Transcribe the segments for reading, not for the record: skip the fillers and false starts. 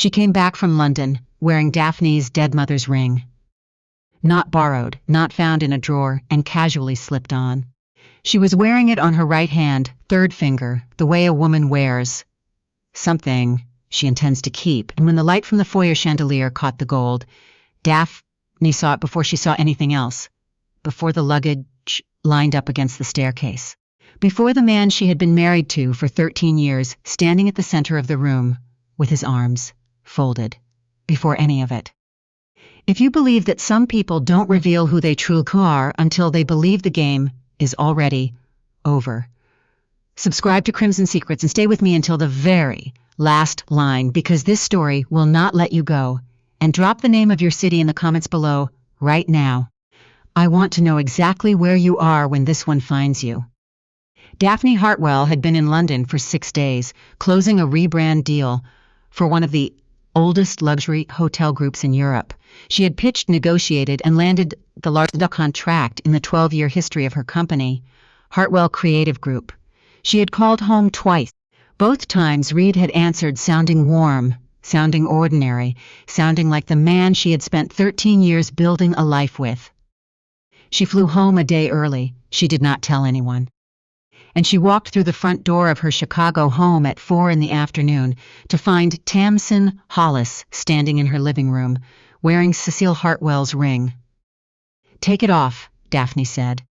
She came back from London, wearing Daphne's dead mother's ring. Not borrowed, not found in a drawer, and casually slipped on. She was wearing it on her right hand, third finger, the way a woman wears something she intends to keep, and when the light from the foyer chandelier caught the gold, Daphne saw it before she saw anything else, before the luggage lined up against the staircase, before the man she had been married to for 13 years standing at the center of the room with his arms folded, before any of it. If you believe that some people don't reveal who they truly are until they believe the game is already over, subscribe to Crimson Secrets and stay with me until the very last line, because this story will not let you go. And drop the name of your city in the comments below right now. I want to know exactly where you are when this one finds you. Daphne Hartwell had been in London for 6 days, closing a rebrand deal for one of the oldest luxury hotel groups in Europe. She had pitched, negotiated, and landed the largest contract in the 12-year history of her company, Hartwell Creative Group. She had called home twice. Both times Reed had answered sounding warm, sounding ordinary, sounding like the man she had spent 13 years building a life with. She flew home a day early. She did not tell anyone. And she walked through the front door of her Chicago home at 4 in the afternoon to find Tamsin Hollis standing in her living room, wearing Cecile Hartwell's ring. "Take it off," Daphne said.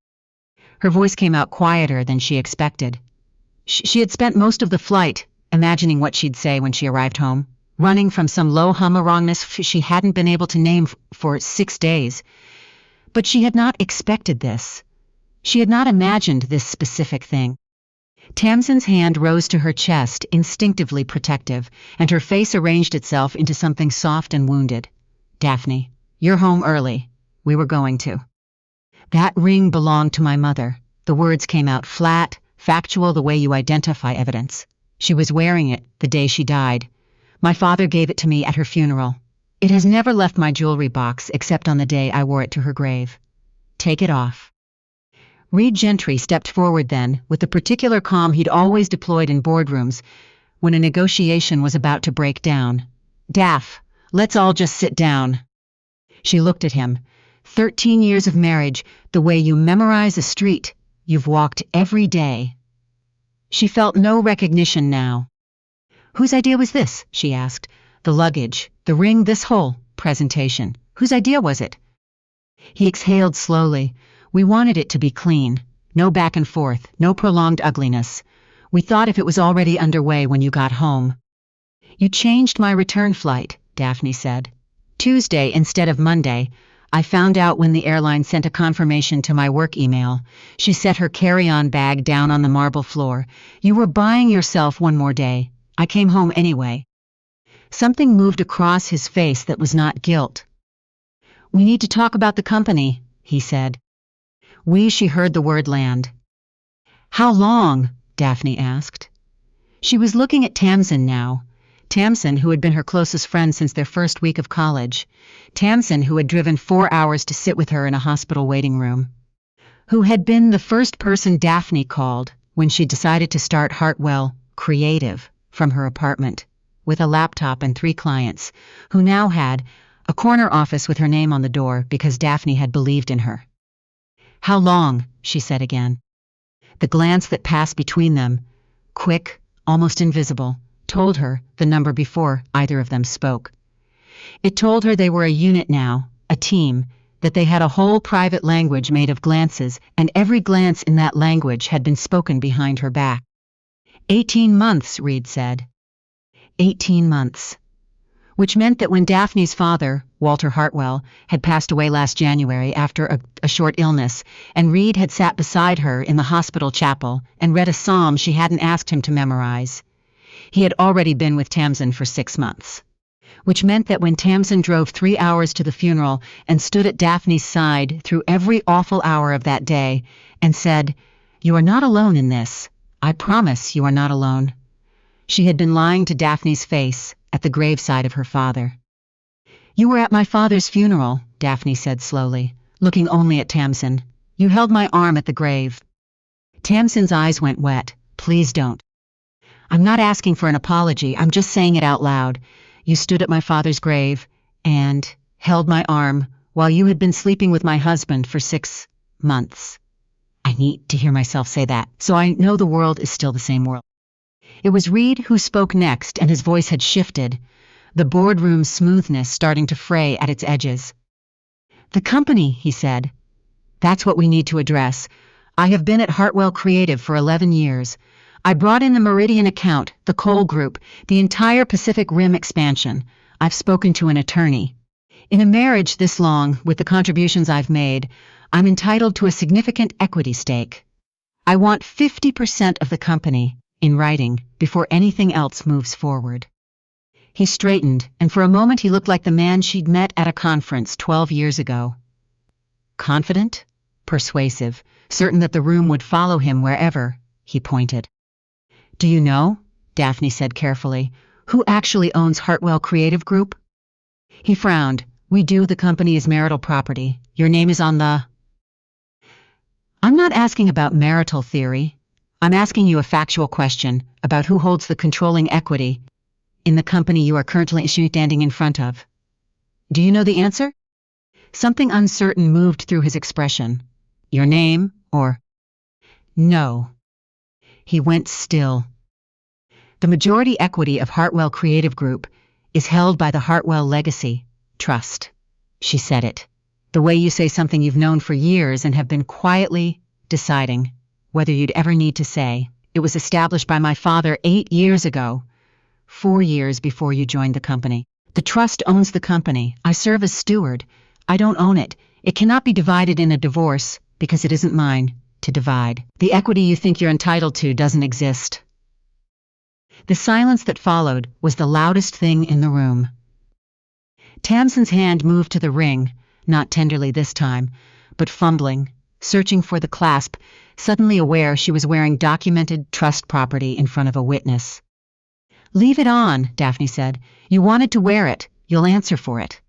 Her voice came out quieter than she expected. She had spent most of the flight imagining what she'd say when she arrived home, running from some low-hum wrongness she hadn't been able to name for 6 days. But she had not expected this. She had not imagined this specific thing. Tamsin's hand rose to her chest, instinctively protective, and her face arranged itself into something soft and wounded. "Daphne, you're home early. We were going to." "That ring belonged to my mother." The words came out flat, factual, the way you identify evidence. "She was wearing it the day she died. My father gave it to me at her funeral. It has never left my jewelry box except on the day I wore it to her grave. Take it off." Reed Gentry stepped forward then, with the particular calm he'd always deployed in boardrooms when a negotiation was about to break down. "Daph, let's all just sit down." She looked at him. 13 years of marriage, the way you memorize a street you've walked every day. She felt no recognition now. "Whose idea was this?" she asked. "The luggage, the ring, this whole presentation. Whose idea was it?" He exhaled slowly. "We wanted it to be clean. No back and forth, no prolonged ugliness. We thought if it was already underway when you got home." "You changed my return flight," Daphne said. "Tuesday instead of Monday. I found out when the airline sent a confirmation to my work email." She set her carry-on bag down on the marble floor. "You were buying yourself one more day. I came home anyway." Something moved across his face that was not guilt. "We need to talk about the company," he said. She heard the word land. "How long?" Daphne asked. She was looking at Tamsin now. Tamsin, who had been her closest friend since their first week of college. Tamsin, who had driven 4 hours to sit with her in a hospital waiting room. Who had been the first person Daphne called when she decided to start Hartwell Creative from her apartment, with a laptop and 3 clients, who now had a corner office with her name on the door because Daphne had believed in her. "How long?" she said again. The glance that passed between them, quick, almost invisible, told her the number before either of them spoke. It told her they were a unit now, a team, that they had a whole private language made of glances, and every glance in that language had been spoken behind her back. 18 months, Reed said. 18 months. Which meant that when Daphne's father, Walter Hartwell, had passed away last January after a short illness, and Reed had sat beside her in the hospital chapel and read a psalm she hadn't asked him to memorize, he had already been with Tamsin for 6 months. Which meant that when Tamsin drove 3 hours to the funeral and stood at Daphne's side through every awful hour of that day and said, "You are not alone in this. I promise you are not alone," she had been lying to Daphne's face at the graveside of her father. "You were at my father's funeral," Daphne said slowly, looking only at Tamsin. "You held my arm at the grave." Tamsin's eyes went wet. "Please don't." "I'm not asking for an apology. I'm just saying it out loud. You stood at my father's grave and held my arm while you had been sleeping with my husband for 6 months. I need to hear myself say that, so I know the world is still the same world. It was Reed who spoke next, and his voice had shifted, the boardroom smoothness starting to fray at its edges. The company, he said. That's what we need to address. I have been at Hartwell Creative for 11 years. I brought in the Meridian account, the Cole Group, the entire Pacific Rim expansion. I've spoken to an attorney. In a marriage this long, with the contributions I've made, I'm entitled to a significant equity stake. I want 50% of the company, in writing, before anything else moves forward. He straightened, and for a moment he looked like the man she'd met at a conference 12 years ago. Confident? Persuasive, certain that the room would follow him wherever, he pointed. Do you know, Daphne said carefully, who actually owns Hartwell Creative Group? He frowned. We do. The company is marital property. Your name is on the... I'm not asking about marital theory. I'm asking you a factual question about who holds the controlling equity in the company you are currently standing in front of. Do you know the answer? Something uncertain moved through his expression. Your name, or... No. He went still. The majority equity of Hartwell Creative Group is held by the Hartwell Legacy Trust. She said it. The way you say something you've known for years and have been quietly deciding whether you'd ever need to say. It was established by my father 8 years ago, 4 years before you joined the company. The trust owns the company. I serve as steward. I don't own it. It cannot be divided in a divorce because it isn't mine to divide. The equity you think you're entitled to doesn't exist. The silence that followed was the loudest thing in the room. Tamsin's hand moved to the ring, not tenderly this time, but fumbling, searching for the clasp, suddenly aware she was wearing documented trust property in front of a witness. Leave it on, Daphne said. You wanted to wear it. You'll answer for it.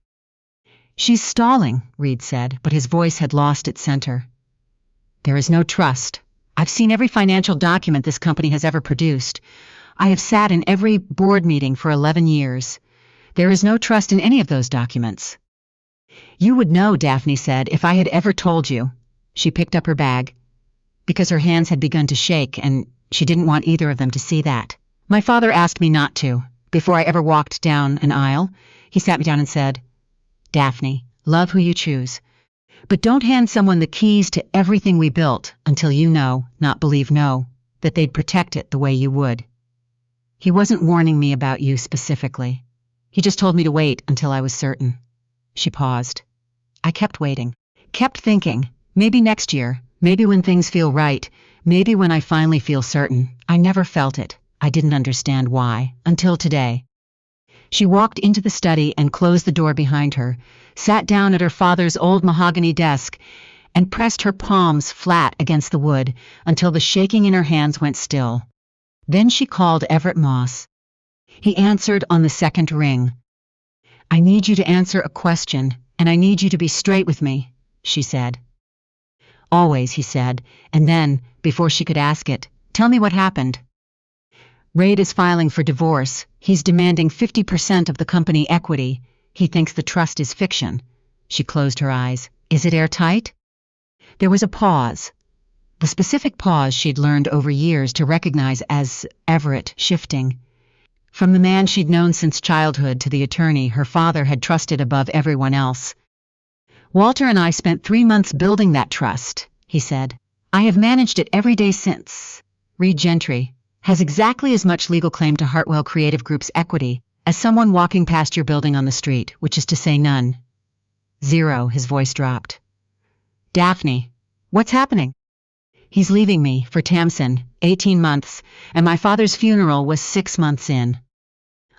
She's stalling, Reed said, but his voice had lost its center. There is no trust. I've seen every financial document this company has ever produced. I have sat in every board meeting for 11 years. There is no trust in any of those documents. You would know, Daphne said, if I had ever told you. She picked up her bag, because her hands had begun to shake, and she didn't want either of them to see that. My father asked me not to. Before I ever walked down an aisle, he sat me down and said, Daphne, love who you choose. But don't hand someone the keys to everything we built until you know, not believe know, that they'd protect it the way you would. He wasn't warning me about you specifically. He just told me to wait until I was certain. She paused. I kept waiting, kept thinking, maybe next year, maybe when things feel right, maybe when I finally feel certain. I never felt it. I didn't understand why, until today. She walked into the study and closed the door behind her, sat down at her father's old mahogany desk, and pressed her palms flat against the wood until the shaking in her hands went still. Then she called Everett Moss. He answered on the second ring. I need you to answer a question, and I need you to be straight with me, she said. Always, he said, and then, before she could ask it, tell me what happened. Reid is filing for divorce. He's demanding 50% of the company equity. He thinks the trust is fiction. She closed her eyes. Is it airtight? There was a pause. The specific pause she'd learned over years to recognize as Everett shifting. From the man she'd known since childhood to the attorney her father had trusted above everyone else. Walter and I spent 3 months building that trust, he said. I have managed it every day since. Reed Gentry has exactly as much legal claim to Hartwell Creative Group's equity as someone walking past your building on the street, which is to say none. 0, his voice dropped. Daphne, what's happening? He's leaving me for Tamsin, 18 months, and my father's funeral was 6 months in.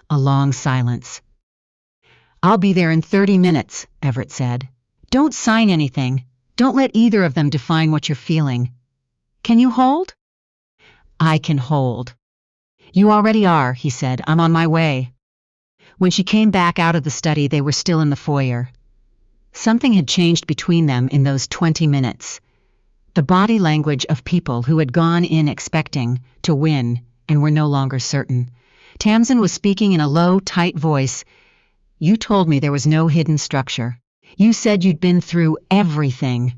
A long silence. I'll be there in 30 minutes, Everett said. Don't sign anything. Don't let either of them define what you're feeling. Can you hold? I can hold. You already are, he said. I'm on my way. When she came back out of the study, they were still in the foyer. Something had changed between them in those 20 minutes. The body language of people who had gone in expecting to win and were no longer certain. Tamsin was speaking in a low, tight voice. "You told me there was no hidden structure. You said you'd been through everything."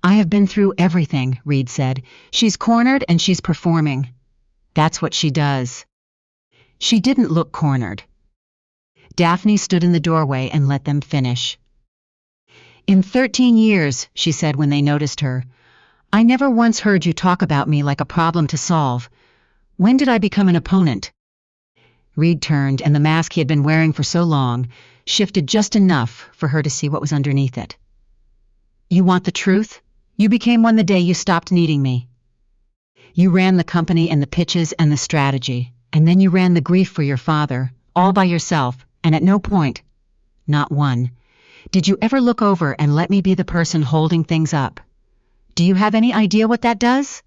"I have been through everything," Reed said. "She's cornered and she's performing. That's what she does." She didn't look cornered. Daphne stood in the doorway and let them finish. "In 13 years," she said when they noticed her, "I never once heard you talk about me like a problem to solve. When did I become an opponent?" Reed turned, and the mask he had been wearing for so long shifted just enough for her to see what was underneath it. "You want the truth? You became one the day you stopped needing me. You ran the company and the pitches and the strategy, and then you ran the grief for your father, all by yourself, and at no point, not one, did you ever look over and let me be the person holding things up. Do you have any idea what that does?"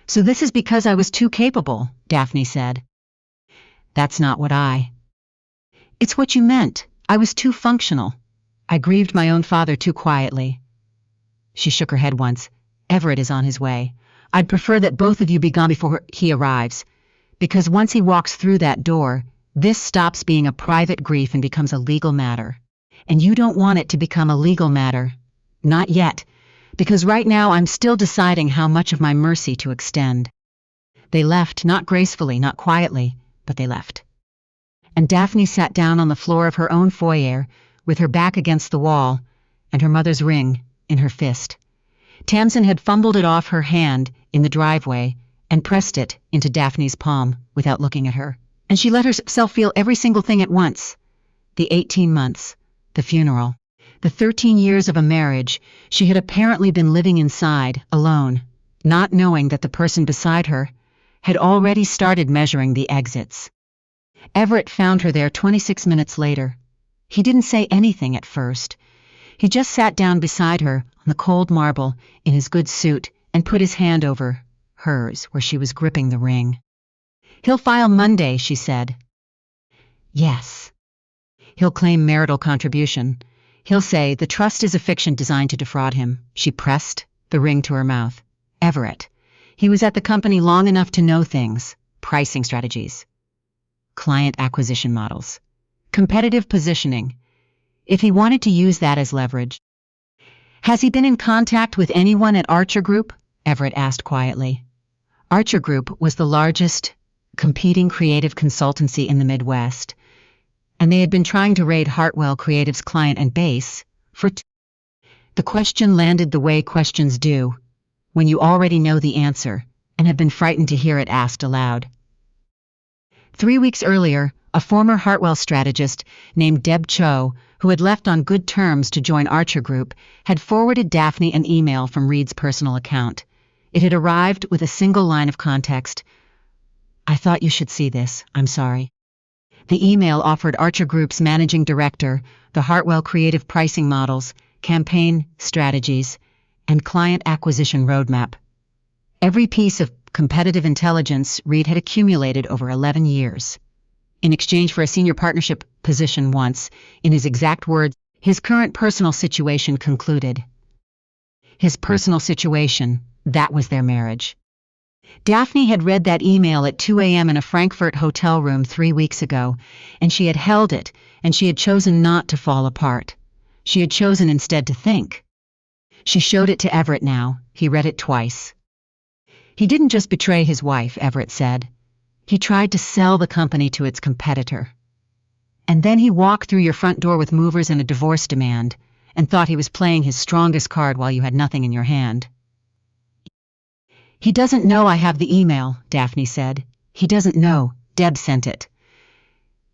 "So this is because I was too capable," Daphne said. "That's not what It's what you meant. I was too functional. I grieved my own father too quietly." She shook her head once. "Everett is on his way. I'd prefer that both of you be gone before he arrives, because once he walks through that door, this stops being a private grief and becomes a legal matter. And you don't want it to become a legal matter. Not yet, because right now I'm still deciding how much of my mercy to extend." They left, not gracefully, not quietly, but they left. And Daphne sat down on the floor of her own foyer, with her back against the wall, and her mother's ring in her fist. Tamsin had fumbled it off her hand in the driveway and pressed it into Daphne's palm without looking at her. And she let herself feel every single thing at once. The 18 months, the funeral, the 13 years of a marriage she had apparently been living inside, alone, not knowing that the person beside her had already started measuring the exits. Everett found her there 26 minutes later. He didn't say anything at first. He just sat down beside her on the cold marble in his good suit and put his hand over hers where she was gripping the ring. "He'll file Monday," she said. "Yes. He'll claim marital contribution. He'll say the trust is a fiction designed to defraud him." She pressed the ring to her mouth. Everett. He was at the company long enough to know things, pricing strategies, client acquisition models, competitive positioning, if he wanted to use that as leverage. "Has he been in contact with anyone at Archer Group?" Everett asked quietly. Archer Group was the largest competing creative consultancy in the Midwest, and they had been trying to raid Hartwell Creative's client and base for The question landed the way questions do, when you already know the answer and have been frightened to hear it asked aloud. 3 weeks earlier, a former Hartwell strategist named Deb Cho, who had left on good terms to join Archer Group, had forwarded Daphne an email from Reed's personal account. It had arrived with a single line of context. "I thought you should see this. I'm sorry." The email offered Archer Group's managing director the Hartwell Creative pricing models, campaign strategies, and client acquisition roadmap. Every piece of competitive intelligence Reed had accumulated over 11 years. In exchange for a senior partnership position once, in his exact words, his current personal situation concluded. His personal situation, that was their marriage. Daphne had read that email at 2 a.m. in a Frankfurt hotel room 3 weeks ago, and she had held it, and she had chosen not to fall apart. She had chosen instead to think. She showed it to Everett now. He read it twice. He didn't just betray his wife, Everett said. He tried to sell the company to its competitor. And then he walked through your front door with movers and a divorce demand, and thought he was playing his strongest card while you had nothing in your hand. "He doesn't know I have the email," Daphne said. "He doesn't know. Deb sent it.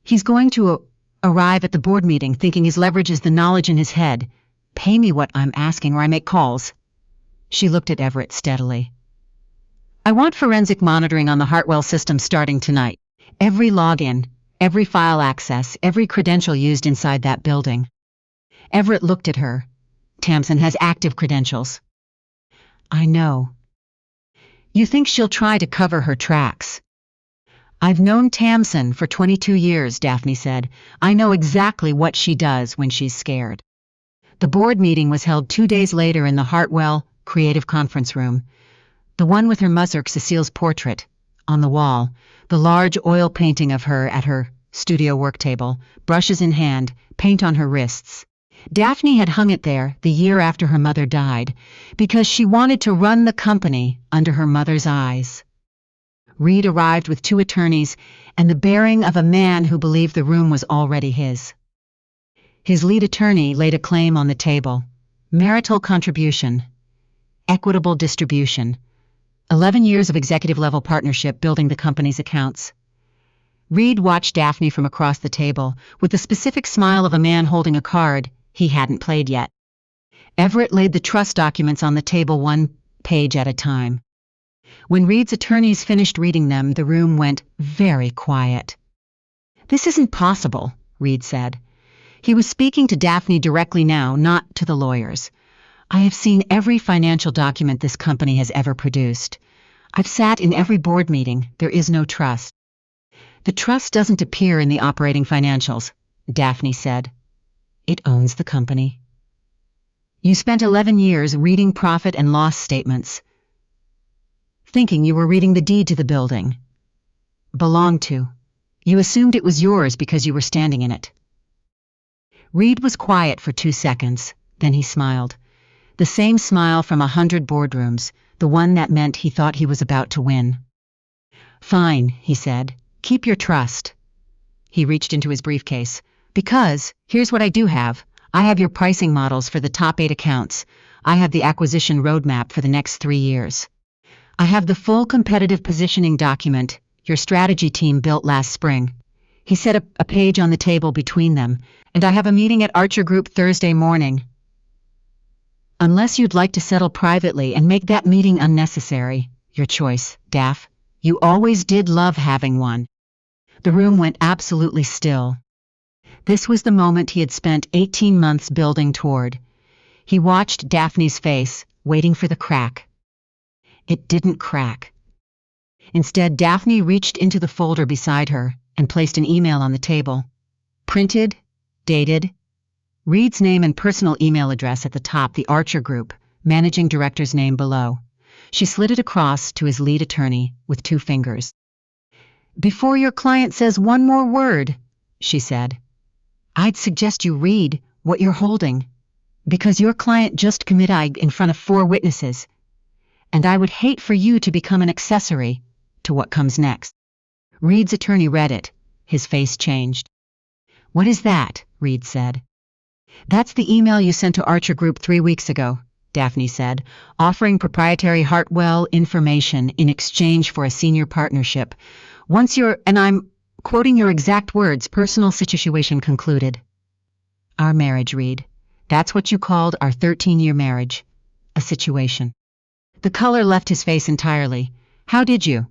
He's going to arrive at the board meeting thinking his leverage is the knowledge in his head. Pay me what I'm asking or I make calls." She looked at Everett steadily. "I want forensic monitoring on the Hartwell system starting tonight. Every login, every file access, every credential used inside that building." Everett looked at her. "Tamsin has active credentials." "I know." "You think she'll try to cover her tracks?" "I've known Tamsin for 22 years, Daphne said. "I know exactly what she does when she's scared." The board meeting was held 2 days later in the Hartwell Creative Conference Room, the one with her mother Cecile's portrait On the wall, the large oil painting of her at her studio work table, brushes in hand, paint on her wrists. Daphne had hung it there the year after her mother died, because she wanted to run the company under her mother's eyes. Reed arrived with 2 attorneys and the bearing of a man who believed the room was already his. His lead attorney laid a claim on the table: marital contribution, equitable distribution, 11 years of executive-level partnership building the company's accounts. Reed watched Daphne from across the table with the specific smile of a man holding a card he hadn't played yet. Everett laid the trust documents on the table 1 page at a time. When Reed's attorneys finished reading them, the room went very quiet. "This isn't possible," Reed said. He was speaking to Daphne directly now, not to the lawyers. "I have seen every financial document this company has ever produced. I've sat in every board meeting. There is no trust." "The trust doesn't appear in the operating financials," Daphne said. "It owns the company. You spent 11 years reading profit and loss statements, thinking you were reading the deed to the building. Belonged to. You assumed it was yours because you were standing in it." Reed was quiet for 2 seconds, then he smiled. The same smile from 100 boardrooms, the one that meant he thought he was about to win. "Fine," he said. "Keep your trust." He reached into his briefcase. "Because, here's what I do have. I have your pricing models for the top 8 accounts. I have the acquisition roadmap for the next 3 years. I have the full competitive positioning document your strategy team built last spring." He set a page on the table between them. "And I have a meeting at Archer Group Thursday morning. Unless you'd like to settle privately and make that meeting unnecessary, your choice, Daph. You always did love having one." The room went absolutely still. This was the moment he had spent 18 months building toward. He watched Daphne's face, waiting for the crack. It didn't crack. Instead, Daphne reached into the folder beside her and placed an email on the table. Printed, dated, Reed's name and personal email address at the top, the Archer Group, managing director's name below. She slid it across to his lead attorney with 2 fingers. "Before your client says one more word," she said, "I'd suggest you read what you're holding, because your client just committed in front of 4 witnesses, and I would hate for you to become an accessory to what comes next." Reed's attorney read it. His face changed. "What is that?" Reed said. "That's the email you sent to Archer Group 3 weeks ago," Daphne said, "offering proprietary Hartwell information in exchange for a senior partnership. Once your, and I'm quoting your exact words, personal situation concluded." "Our marriage, Reed. That's what you called our 13-year marriage. A situation." The color left his face entirely. "How did you?"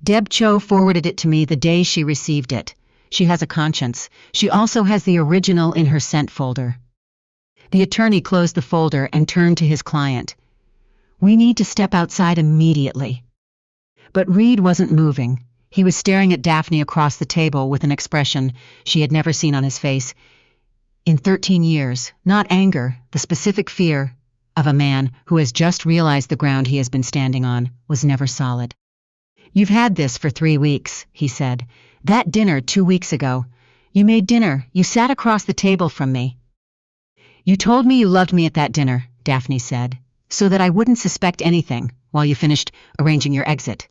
"Deb Cho forwarded it to me the day she received it. She has a conscience. She also has the original in her sent folder." The attorney closed the folder and turned to his client. "We need to step outside immediately." But Reed wasn't moving. He was staring at Daphne across the table with an expression she had never seen on his face. In 13 years, not anger, the specific fear of a man who has just realized the ground he has been standing on was never solid. "You've had this for 3 weeks," he said. "That dinner 2 weeks ago. You made dinner. You sat across the table from me. You told me you loved me at that dinner," Daphne said, "so that I wouldn't suspect anything while you finished arranging your exit."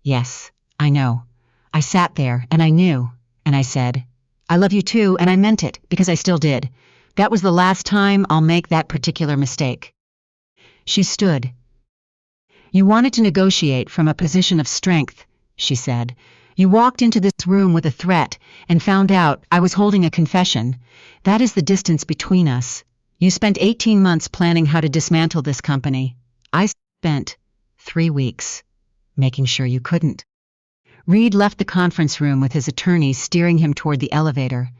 "Yes, I know. I sat there, and I knew, and I said, 'I love you too,' and I meant it, because I still did. That was the last time I'll make that particular mistake." She stood. "You wanted to negotiate from a position of strength," she said. "You walked into this room with a threat and found out I was holding a confession. That is the distance between us. You spent 18 months planning how to dismantle this company. I spent 3 weeks making sure you couldn't." Reed left the conference room with his attorneys steering him toward the elevator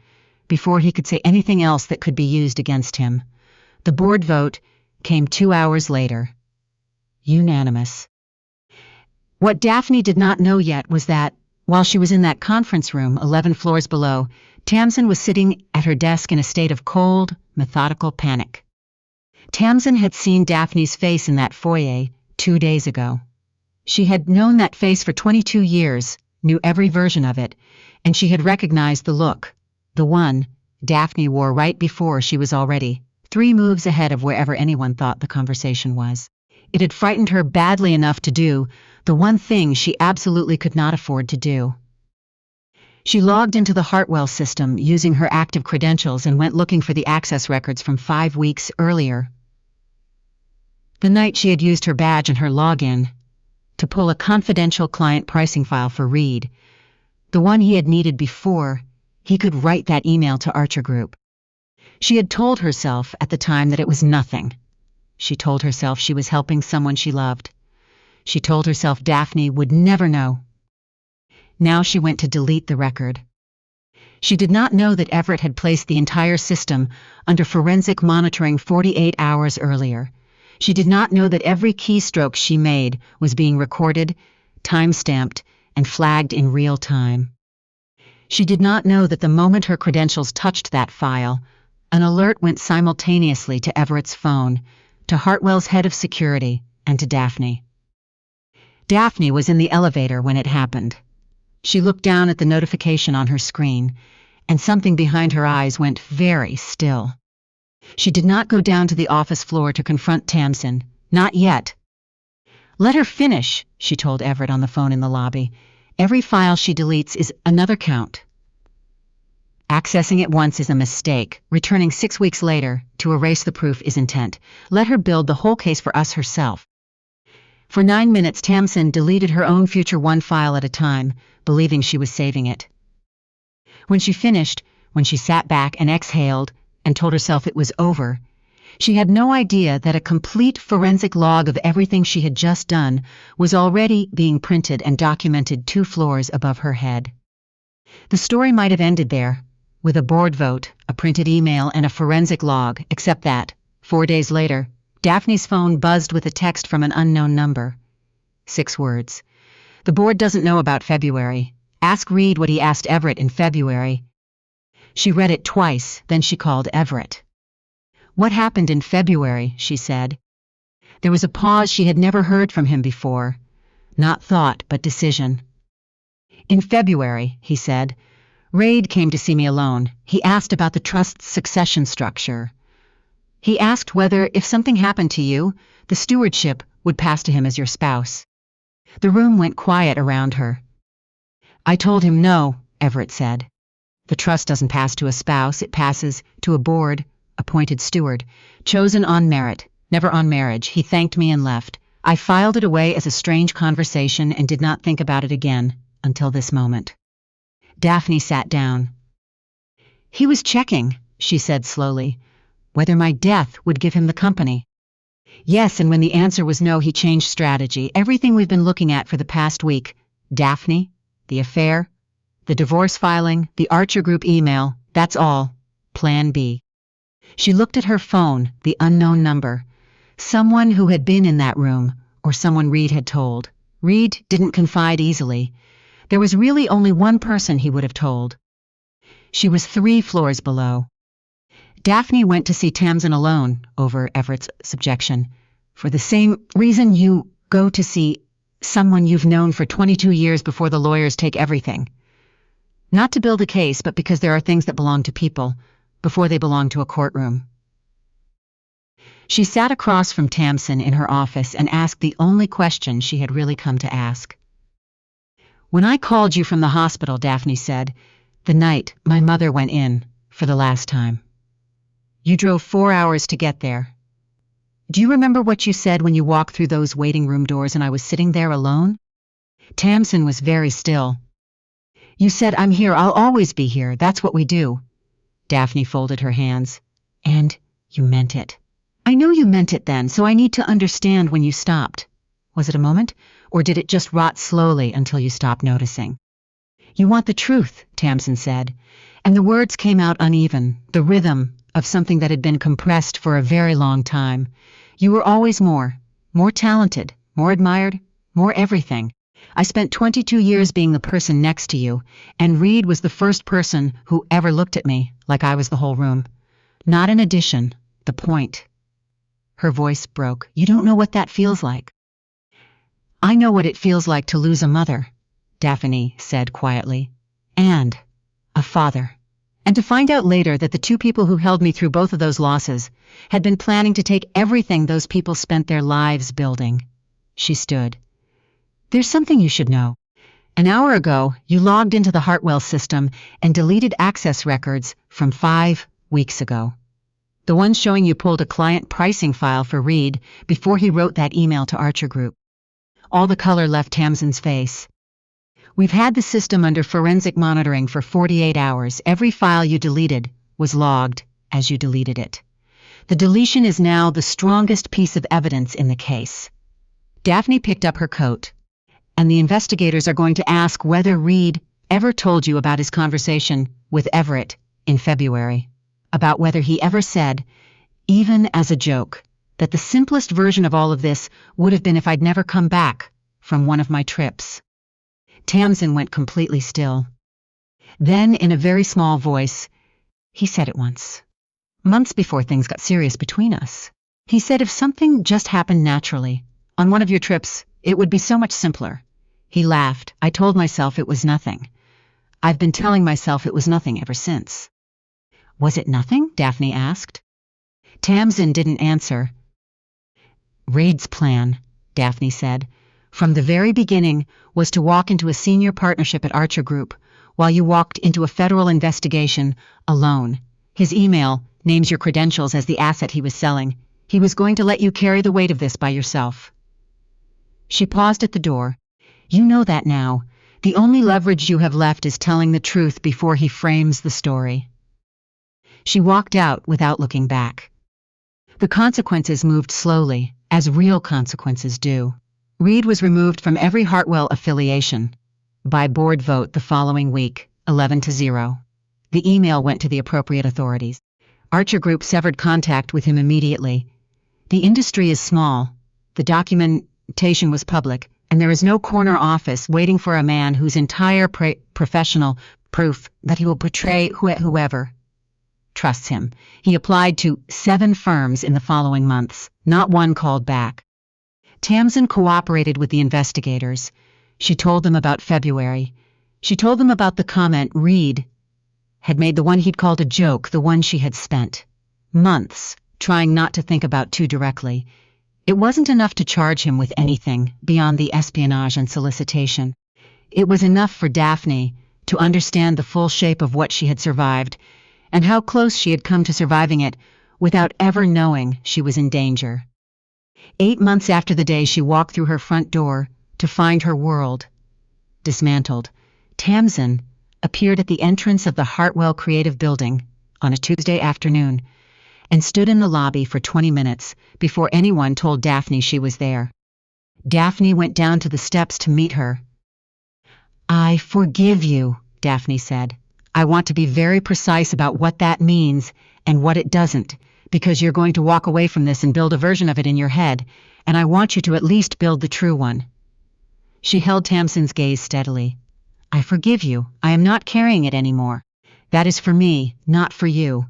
before he could say anything else that could be used against him. The board vote came 2 hours later. Unanimous. What Daphne did not know yet was that, while she was in that conference room 11 floors below, Tamsin was sitting at her desk in a state of cold, methodical panic. Tamsin had seen Daphne's face in that foyer 2 days ago. She had known that face for 22 years, knew every version of it, and she had recognized the look, the one Daphne wore right before she was already 3 moves ahead of wherever anyone thought the conversation was. It had frightened her badly enough to do the one thing she absolutely could not afford to do. She logged into the Hartwell system using her active credentials and went looking for the access records from 5 weeks earlier. The night she had used her badge and her login to pull a confidential client pricing file for Reed, the one he had needed before he could write that email to Archer Group. She had told herself at the time that it was nothing. She told herself she was helping someone she loved. She told herself Daphne would never know. Now she went to delete the record. She did not know that Everett had placed the entire system under forensic monitoring 48 hours earlier. She did not know that every keystroke she made was being recorded, time-stamped, and flagged in real time. She did not know that the moment her credentials touched that file, an alert went simultaneously to Everett's phone, to Hartwell's head of security, and to Daphne. Daphne was in the elevator when it happened. She looked down at the notification on her screen, and something behind her eyes went very still. She did not go down to the office floor to confront Tamsin, not yet. "Let her finish," she told Everett on the phone in the lobby. "Every file she deletes is another count. Accessing it once is a mistake. Returning 6 weeks later to erase the proof is intent. Let her build the whole case for us herself." For 9 minutes, Tamsin deleted her own future one file at a time, believing she was saving it. When she finished, when she sat back and exhaled and told herself it was over, she had no idea that a complete forensic log of everything she had just done was already being printed and documented 2 floors above her head. The story might have ended there, with a board vote, a printed email, and a forensic log, except that, 4 days later, Daphne's phone buzzed with a text from an unknown number. 6 words. "The board doesn't know about February. Ask Reed what he asked Everett in February." She read it twice, then she called Everett. "What happened in February?" she said. There was a pause. She had never heard from him before. Not thought, but decision. "In February," he said, "Reed came to see me alone. He asked about the trust's succession structure. He asked whether, if something happened to you, the stewardship would pass to him as your spouse." The room went quiet around her. "I told him no," Everett said. "The trust doesn't pass to a spouse, it passes to a board-appointed steward, chosen on merit, never on marriage." He thanked me and left. I filed it away as a strange conversation and did not think about it again until this moment. Daphne sat down. "He was checking," she said slowly, "whether my death would give him the company." "Yes, and when the answer was no, he changed strategy. Everything we've been looking at for the past week, Daphne, the affair, the divorce filing, the Archer Group email, that's all. Plan B." She looked at her phone, the unknown number. Someone who had been in that room, or someone Reed had told. Reed didn't confide easily. There was really only one person he would have told. She was 3 floors below. Daphne went to see Tamsin alone, over Everett's subjection, for the same reason you go to see someone you've known for 22 years before the lawyers take everything. Not to build a case, but because there are things that belong to people before they belong to a courtroom. She sat across from Tamsin in her office and asked the only question she had really come to ask. "When I called you from the hospital," Daphne said, "the night my mother went in for the last time, you drove 4 hours to get there. Do you remember what you said when you walked through those waiting room doors and I was sitting there alone?" Tamsin was very still. "You said, 'I'm here, I'll always be here, that's what we do.'" Daphne folded her hands. "And you meant it." "I know you meant it then, so I need to understand when you stopped. Was it a moment, or did it just rot slowly until you stopped noticing?" "You want the truth," Tamsin said, and the words came out uneven, the rhythm of something that had been compressed for a very long time. "You were always more talented, more admired, more everything. I spent 22 years being the person next to you, and Reed was the first person who ever looked at me like I was the whole room. Not an addition, the point." Her voice broke. "You don't know what that feels like." I know what it feels like to lose a mother, Daphne said quietly, and a father. And to find out later that the two people who held me through both of those losses had been planning to take everything those people spent their lives building. She stood. There's something you should know. An hour ago, you logged into the Hartwell system and deleted access records from 5 weeks ago. The ones showing you pulled a client pricing file for Reed before he wrote that email to Archer Group. All the color left Tamsin's face. We've had the system under forensic monitoring for 48 hours. Every file you deleted was logged as you deleted it. The deletion is now the strongest piece of evidence in the case. Daphne picked up her coat. And the investigators are going to ask whether Reed ever told you about his conversation with Everett in February, about whether he ever said, even as a joke, that the simplest version of all of this would have been if I'd never come back from one of my trips. Tamsin went completely still. Then, in a very small voice, he said it once. Months before things got serious between us. He said if something just happened naturally, on one of your trips, it would be so much simpler. He laughed. I told myself it was nothing. I've been telling myself it was nothing ever since. Was it nothing? Daphne asked. Tamsin didn't answer. Reed's plan, Daphne said, from the very beginning was to walk into a senior partnership at Archer Group while you walked into a federal investigation alone. His email names your credentials as the asset he was selling. He was going to let you carry the weight of this by yourself. She paused at the door. You know that now. The only leverage you have left is telling the truth before he frames the story. She walked out without looking back. The consequences moved slowly, as real consequences do. Reed was removed from every Hartwell affiliation by board vote the following week, 11-0. The email went to the appropriate authorities. Archer Group severed contact with him immediately. The industry is small. The documentation was public, and there is no corner office waiting for a man whose entire professional proof that he will portray whoever trusts him. He applied to 7 firms in the following months. Not one called back. Tamsin cooperated with the investigators. She told them about February. She told them about the comment Reed had made, the one he'd called a joke, the one she had spent months trying not to think about too directly. It wasn't enough to charge him with anything beyond the espionage and solicitation. It was enough for Daphne to understand the full shape of what she had survived and how close she had come to surviving it without ever knowing she was in danger. 8 months after the day she walked through her front door to find her world dismantled, Tamsin appeared at the entrance of the Hartwell Creative Building on a Tuesday afternoon and stood in the lobby for 20 minutes before anyone told Daphne she was there. Daphne went down to the steps to meet her. I forgive you, Daphne said. I want to be very precise about what that means and what it doesn't, because you're going to walk away from this and build a version of it in your head, and I want you to at least build the true one. She held Tamsin's gaze steadily. I forgive you. I am not carrying it anymore. That is for me, not for you.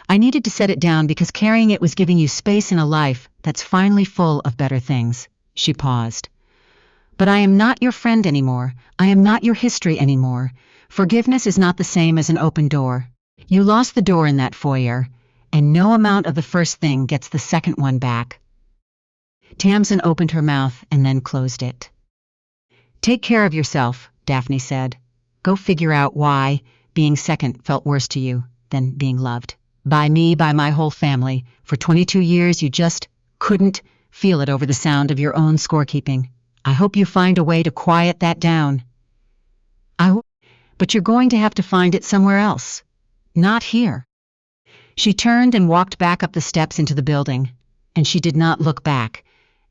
I needed to set it down because carrying it was giving you space in a life that's finally full of better things. She paused. But I am not your friend anymore. I am not your history anymore. Forgiveness is not the same as an open door. You lost the door in that foyer, and no amount of the first thing gets the second one back. Tamsin opened her mouth and then closed it. Take care of yourself, Daphne said. Go figure out why being second felt worse to you than being loved. By me, by my whole family. For 22 years you just couldn't feel it over the sound of your own scorekeeping. I hope you find a way to quiet that down. But you're going to have to find it somewhere else. Not here. She turned and walked back up the steps into the building, and she did not look back,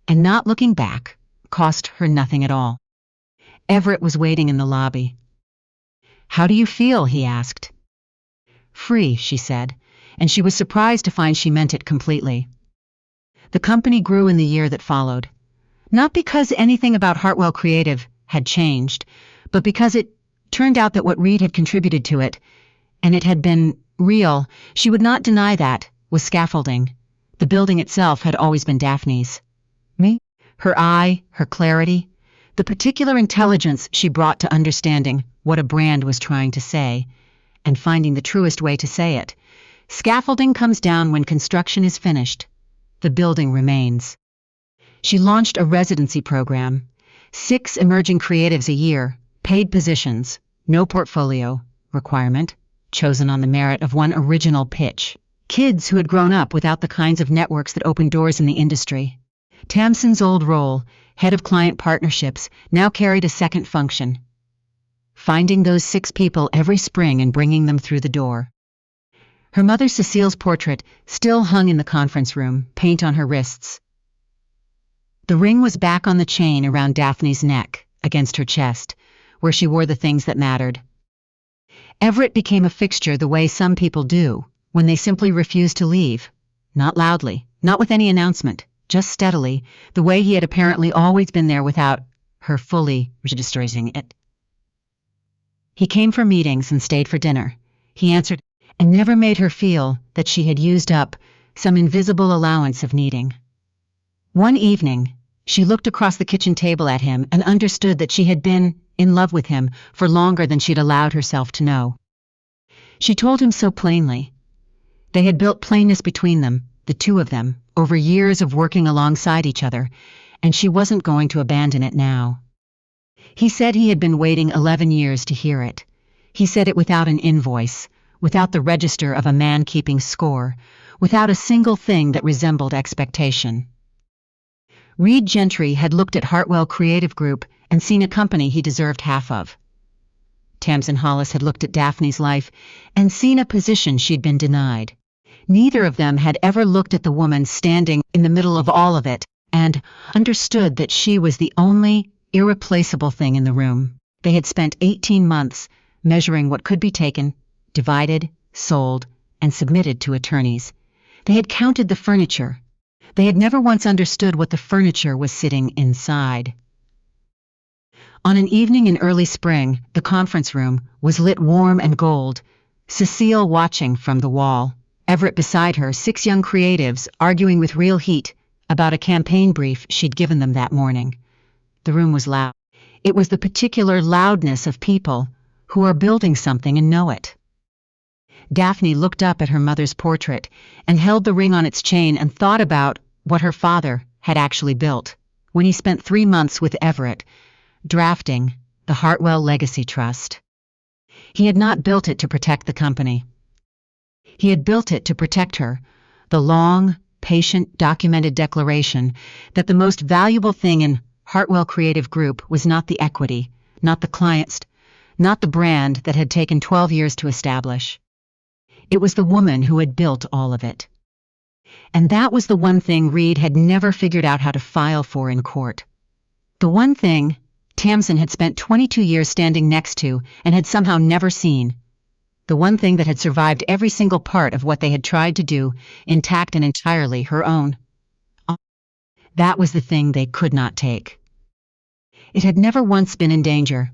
and not looking back cost her nothing at all. Everett was waiting in the lobby. How do you feel? He asked. Free, she said, and she was surprised to find she meant it completely. The company grew in the year that followed, not because anything about Hartwell Creative had changed, but because it turned out that what Reed had contributed to it, and it had been real, she would not deny that, was scaffolding. The building itself had always been Daphne's. Me? Her eye, her clarity. The particular intelligence she brought to understanding what a brand was trying to say, and finding the truest way to say it. Scaffolding comes down when construction is finished. The building remains. She launched a residency program. 6 emerging creatives a year, paid positions, no portfolio requirement, chosen on the merit of one original pitch. Kids who had grown up without the kinds of networks that opened doors in the industry. Tamsin's old role, head of client partnerships, now carried a second function. Finding those 6 people every spring and bringing them through the door. Her mother Cecile's portrait still hung in the conference room, paint on her wrists. The ring was back on the chain around Daphne's neck, against her chest, where she wore the things that mattered. Everett became a fixture the way some people do, when they simply refuse to leave. Not loudly, not with any announcement, just steadily, the way he had apparently always been there without her fully registering it. He came for meetings and stayed for dinner. He answered and never made her feel that she had used up some invisible allowance of needing. One evening, she looked across the kitchen table at him and understood that she had been in love with him for longer than she'd allowed herself to know. She told him so plainly. They had built plainness between them, the two of them, over years of working alongside each other, and she wasn't going to abandon it now. He said he had been waiting 11 years to hear it. He said it without an invoice, without the register of a man keeping score, without a single thing that resembled expectation. Reed Gentry had looked at Hartwell Creative Group and seen a company he deserved half of. Tamsin Hollis had looked at Daphne's life and seen a position she'd been denied. Neither of them had ever looked at the woman standing in the middle of all of it and understood that she was the only irreplaceable thing in the room. They had spent 18 months measuring what could be taken, divided, sold, and submitted to attorneys. They had counted the furniture. They had never once understood what the furniture was sitting inside. On an evening in early spring, the conference room was lit warm and gold, Cecile watching from the wall. Everett beside her, 6 young creatives arguing with real heat about a campaign brief she'd given them that morning. The room was loud. It was the particular loudness of people who are building something and know it. Daphne looked up at her mother's portrait and held the ring on its chain and thought about what her father had actually built when he spent 3 months with Everett, drafting the Hartwell Legacy Trust. He had not built it to protect the company. He had built it to protect her, the long, patient, documented declaration that the most valuable thing in Hartwell Creative Group was not the equity, not the clients, not the brand that had taken 12 years to establish. It was the woman who had built all of it. And that was the one thing Reed had never figured out how to file for in court. The one thing Tamsin had spent 22 years standing next to and had somehow never seen. The one thing that had survived every single part of what they had tried to do, intact and entirely her own. That was the thing they could not take. It had never once been in danger.